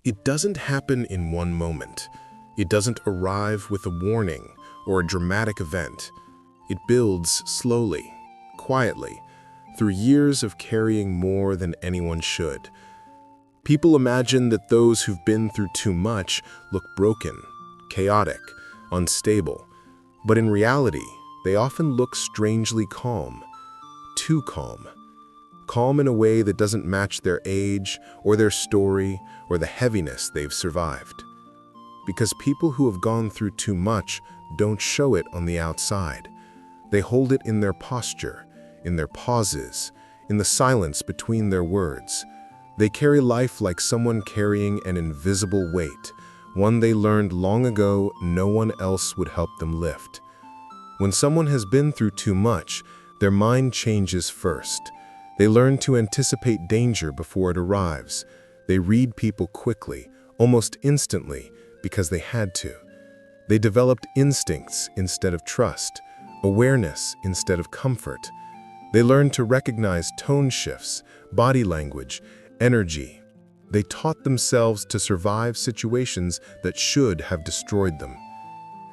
It doesn't happen in one moment. It doesn't arrive with a warning or a dramatic event. It builds slowly, quietly, through years of carrying more than anyone should. People imagine that those who've been through too much look broken, chaotic, unstable. But in reality, they often look strangely calm, too calm. Calm in a way that doesn't match their age or their story or the heaviness they've survived. Because people who have gone through too much don't show it on the outside. They hold it in their posture, in their pauses, in the silence between their words. They carry life like someone carrying an invisible weight, one they learned long ago no one else would help them lift. When someone has been through too much, their mind changes first. They learn to anticipate danger before it arrives. They read people quickly, almost instantly, because they had to. They developed instincts instead of trust, awareness instead of comfort. They learned to recognize tone shifts, body language, energy. They taught themselves to survive situations that should have destroyed them.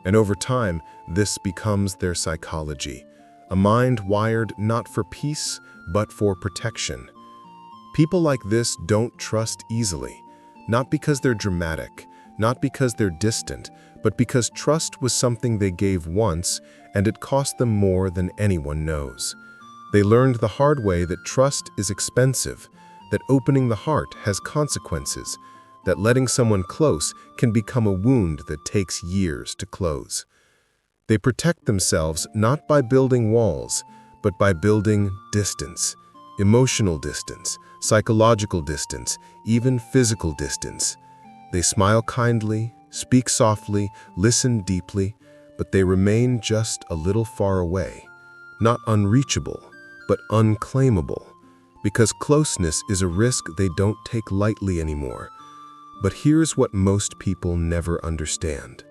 And over time, this becomes their psychology, a mind wired not for peace, but for protection. People like this don't trust easily, not because they're dramatic, not because they're distant, but because trust was something they gave once and it cost them more than anyone knows. They learned the hard way that trust is expensive, that opening the heart has consequences, that letting someone close can become a wound that takes years to close. They protect themselves not by building walls, but by building distance, emotional distance, psychological distance, even physical distance. They smile kindly, speak softly, listen deeply, but they remain just a little far away, not unreachable, but unclaimable, because closeness is a risk they don't take lightly anymore. But here's what most people never understand.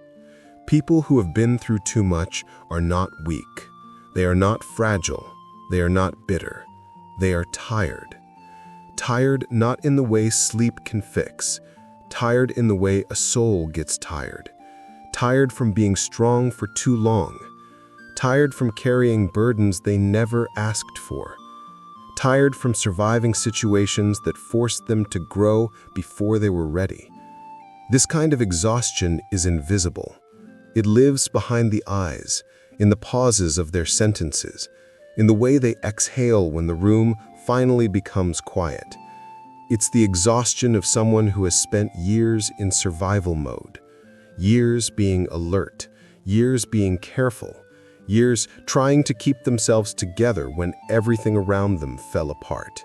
People who have been through too much are not weak. They are not fragile. They are not bitter. They are tired. Tired not in the way sleep can fix. Tired in the way a soul gets tired. Tired from being strong for too long. Tired from carrying burdens they never asked for. Tired from surviving situations that forced them to grow before they were ready. This kind of exhaustion is invisible. It lives behind the eyes, in the pauses of their sentences, in the way they exhale when the room finally becomes quiet. It's the exhaustion of someone who has spent years in survival mode, years being alert, years being careful, years trying to keep themselves together when everything around them fell apart.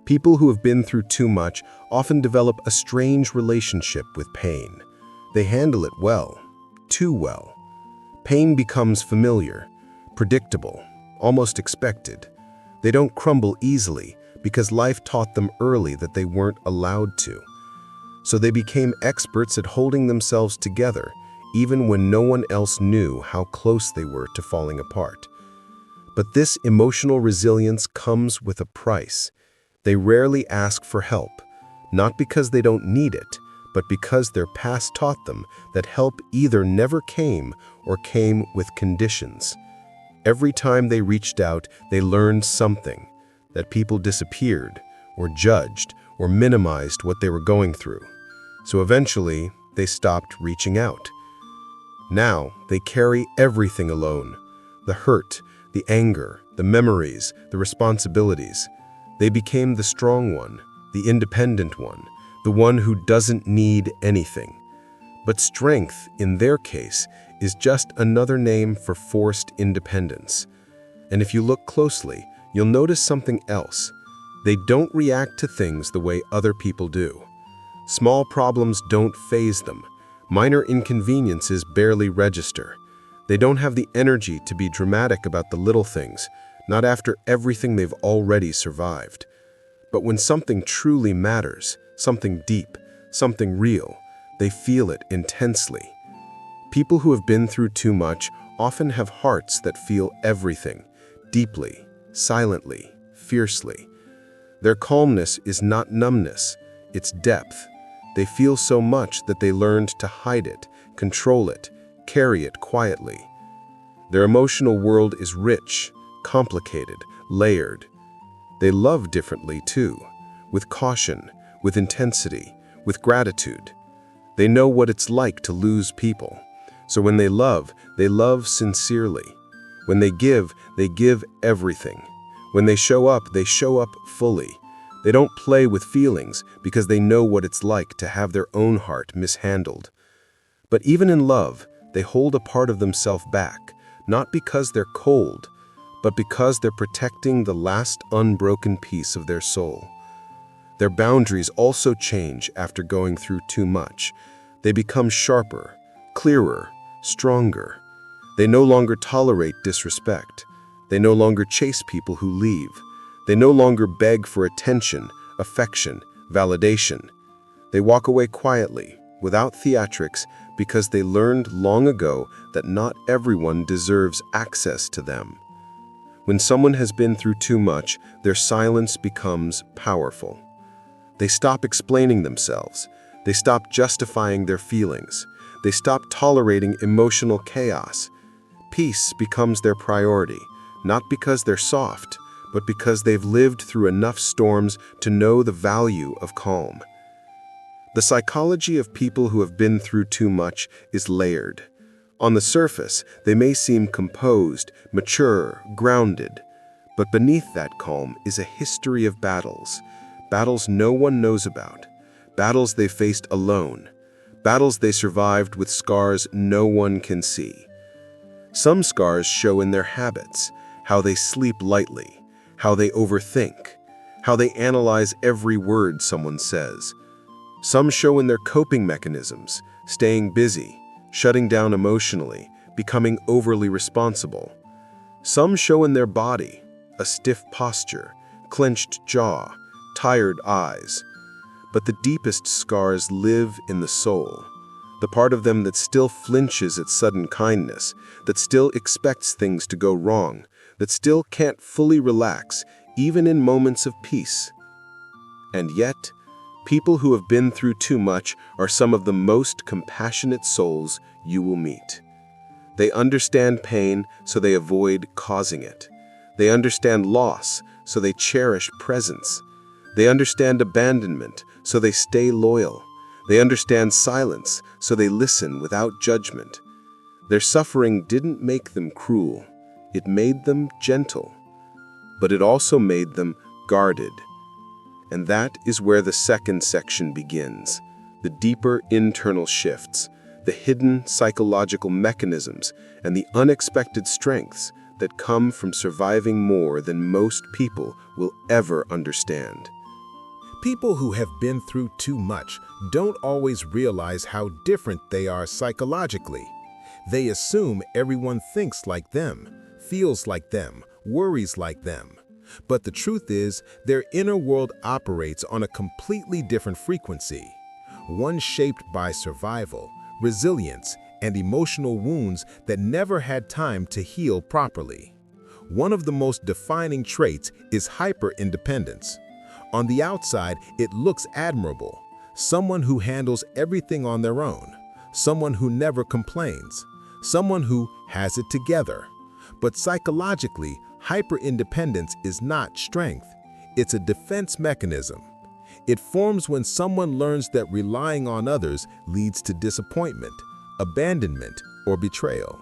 People who have been through too much often develop a strange relationship with pain. They handle it well, too well. Pain becomes familiar, predictable, almost expected. They don't crumble easily because life taught them early that they weren't allowed to. So they became experts at holding themselves together, even when no one else knew how close they were to falling apart. But this emotional resilience comes with a price. They rarely ask for help, not because they don't need it, but because their past taught them that help either never came or came with conditions. Every time they reached out, they learned something, that people disappeared, or judged, or minimized what they were going through. So eventually, they stopped reaching out. Now, they carry everything alone: the hurt, the anger, the memories, the responsibilities. They became the strong one, the independent one, the one who doesn't need anything. But strength, in their case, is just another name for forced independence. And if you look closely, you'll notice something else. They don't react to things the way other people do. Small problems don't faze them. Minor inconveniences barely register. They don't have the energy to be dramatic about the little things, not after everything they've already survived. But when something truly matters, something deep, something real, they feel it intensely. People who have been through too much often have hearts that feel everything, deeply, silently, fiercely. Their calmness is not numbness, it's depth. They feel so much that they learned to hide it, control it, carry it quietly. Their emotional world is rich, complicated, layered. They love differently too, with caution, with intensity, with gratitude. They know what it's like to lose people. So when they love sincerely. When they give everything. When they show up fully. They don't play with feelings because they know what it's like to have their own heart mishandled. But even in love, they hold a part of themselves back, not because they're cold, but because they're protecting the last unbroken piece of their soul. Their boundaries also change after going through too much. They become sharper, clearer, stronger. They no longer tolerate disrespect. They no longer chase people who leave. They no longer beg for attention, affection, validation. They walk away quietly, without theatrics, because they learned long ago that not everyone deserves access to them. When someone has been through too much, their silence becomes powerful. They stop explaining themselves. They stop justifying their feelings. They stop tolerating emotional chaos. Peace becomes their priority, not because they're soft, but because they've lived through enough storms to know the value of calm. The psychology of people who have been through too much is layered. On the surface, they may seem composed, mature, grounded, but beneath that calm is a history of battles. Battles no one knows about. Battles they faced alone. Battles they survived with scars no one can see. Some scars show in their habits, how they sleep lightly, how they overthink, how they analyze every word someone says. Some show in their coping mechanisms, staying busy, shutting down emotionally, becoming overly responsible. Some show in their body, a stiff posture, clenched jaw, tired eyes. But the deepest scars live in the soul, the part of them that still flinches at sudden kindness, that still expects things to go wrong, that still can't fully relax, even in moments of peace. And yet, people who have been through too much are some of the most compassionate souls you will meet. They understand pain, so they avoid causing it. They understand loss, so they cherish presence. They understand abandonment, so they stay loyal. They understand silence, so they listen without judgment. Their suffering didn't make them cruel. It made them gentle. But it also made them guarded. And that is where the second section begins. The deeper internal shifts, the hidden psychological mechanisms, and the unexpected strengths that come from surviving more than most people will ever understand. People who have been through too much don't always realize how different they are psychologically. They assume everyone thinks like them, feels like them, worries like them. But the truth is, their inner world operates on a completely different frequency, one shaped by survival, resilience, and emotional wounds that never had time to heal properly. One of the most defining traits is hyper-independence. On the outside, it looks admirable. Someone who handles everything on their own. Someone who never complains. Someone who has it together. But psychologically, hyper-independence is not strength. It's a defense mechanism. It forms when someone learns that relying on others leads to disappointment, abandonment, or betrayal.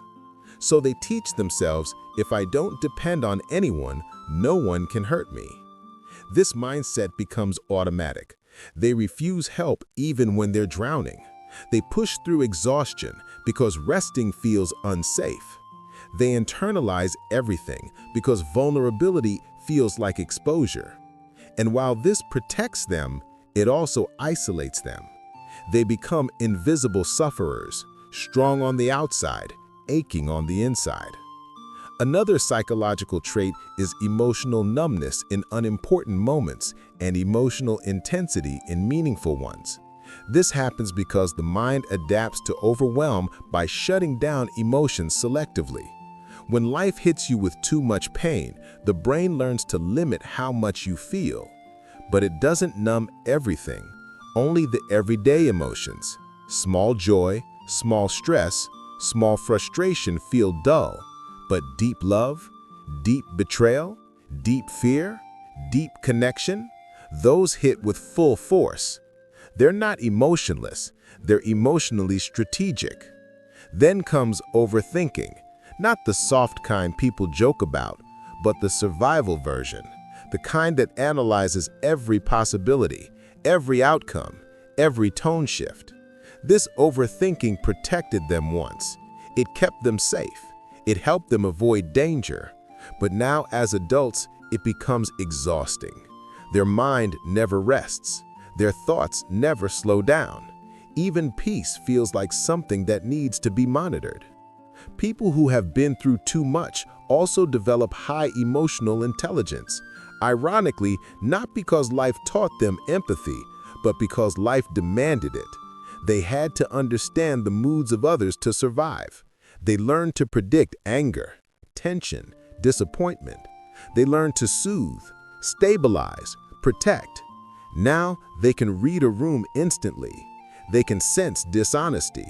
So they teach themselves, if I don't depend on anyone, no one can hurt me. This mindset becomes automatic. They refuse help even when they're drowning. They push through exhaustion because resting feels unsafe. They internalize everything because vulnerability feels like exposure. And while this protects them, it also isolates them. They become invisible sufferers, strong on the outside, aching on the inside. Another psychological trait is emotional numbness in unimportant moments and emotional intensity in meaningful ones. This happens because the mind adapts to overwhelm by shutting down emotions selectively. When life hits you with too much pain, the brain learns to limit how much you feel. But it doesn't numb everything. only the everyday emotions. Small joy, small stress, small frustration feel dull, but deep love, deep betrayal, deep fear, deep connection, those hit with full force. They're not emotionless, they're emotionally strategic. Then comes overthinking, not the soft kind people joke about, but the survival version, the kind that analyzes every possibility, every outcome, every tone shift. This overthinking protected them once. It kept them safe. It helped them avoid danger. But now, as adults, it becomes exhausting. Their mind never rests. Their thoughts never slow down. Even peace feels like something that needs to be monitored. People who have been through too much also develop high emotional intelligence. Ironically, not because life taught them empathy, but because life demanded it. They had to understand the moods of others to survive. They learned to predict anger, tension, disappointment. They learned to soothe, stabilize, protect. Now they can read a room instantly. They can sense dishonesty.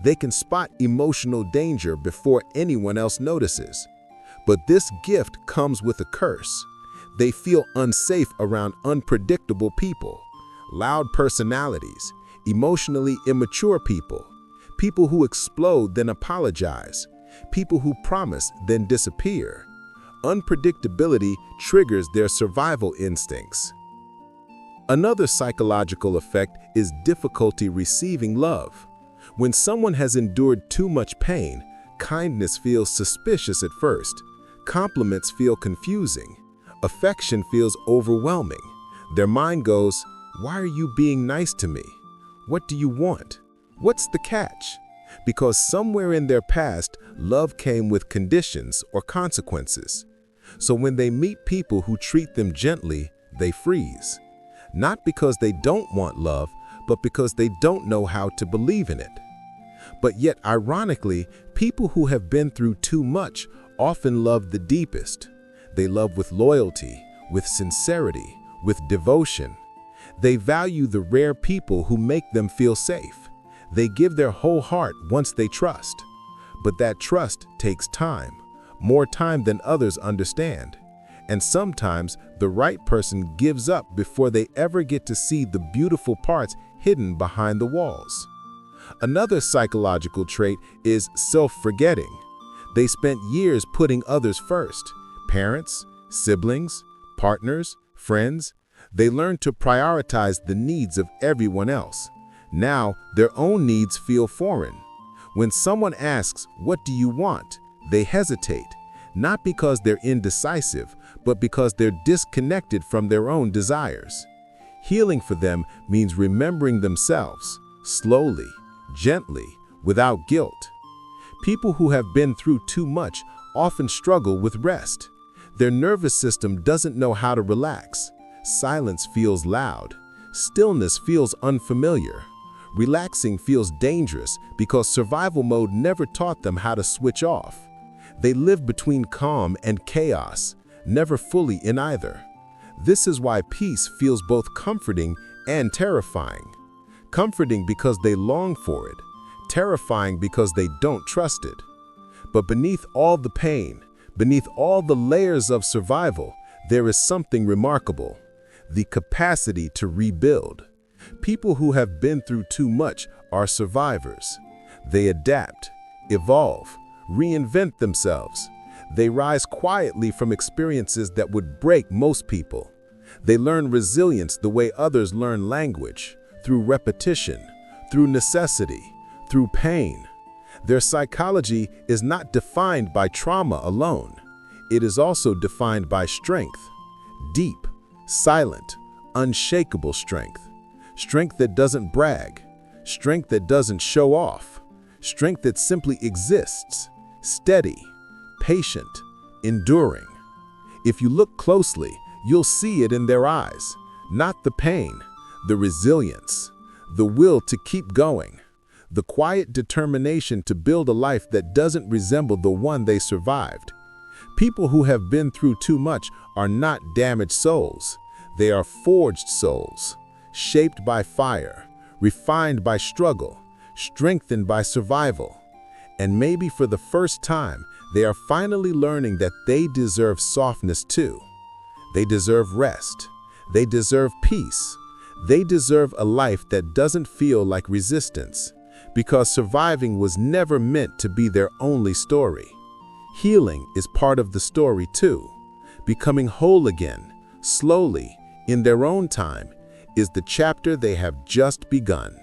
They can spot emotional danger before anyone else notices. But this gift comes with a curse. They feel unsafe around unpredictable people, loud personalities, emotionally immature people, people who explode then apologize, people who promise then disappear. Unpredictability triggers their survival instincts. Another psychological effect is difficulty receiving love. When someone has endured too much pain, kindness feels suspicious at first. Compliments feel confusing. Affection feels overwhelming. Their mind goes, "Why are you being nice to me? What do you want? What's the catch?" Because somewhere in their past, love came with conditions or consequences. So when they meet people who treat them gently, they freeze. Not because they don't want love, but because they don't know how to believe in it. But yet, ironically, people who have been through too much often love the deepest. They love with loyalty, with sincerity, with devotion. They value the rare people who make them feel safe. They give their whole heart once they trust. But that trust takes time, more time than others understand. And sometimes the right person gives up before they ever get to see the beautiful parts hidden behind the walls. Another psychological trait is self-forgetting. They spent years putting others first. Parents, siblings, partners, friends. They learned to prioritize the needs of everyone else. Now, their own needs feel foreign. When someone asks, "What do you want?" they hesitate, not because they're indecisive, but because they're disconnected from their own desires. Healing for them means remembering themselves, slowly, gently, without guilt. People who have been through too much often struggle with rest. Their nervous system doesn't know how to relax. Silence feels loud. Stillness feels unfamiliar. Relaxing feels dangerous because survival mode never taught them how to switch off. They live between calm and chaos, never fully in either. This is why peace feels both comforting and terrifying. Comforting because they long for it, terrifying because they don't trust it. But beneath all the pain, beneath all the layers of survival, there is something remarkable: the capacity to rebuild. People who have been through too much are survivors. They adapt, evolve, reinvent themselves. They rise quietly from experiences that would break most people. They learn resilience the way others learn language, through repetition, through necessity, through pain. Their psychology is not defined by trauma alone. It is also defined by strength, deep, silent, unshakable strength. Strength that doesn't brag, strength that doesn't show off, strength that simply exists, steady, patient, enduring. If you look closely, you'll see it in their eyes, not the pain, the resilience, the will to keep going, the quiet determination to build a life that doesn't resemble the one they survived. People who have been through too much are not damaged souls. They are forged souls, shaped by fire, refined by struggle, strengthened by survival. And maybe for the first time, they are finally learning that they deserve softness too. They deserve rest. They deserve peace. They deserve a life that doesn't feel like resistance, because surviving was never meant to be their only story. Healing is part of the story too. Becoming whole again, slowly, in their own time, is the chapter they have just begun.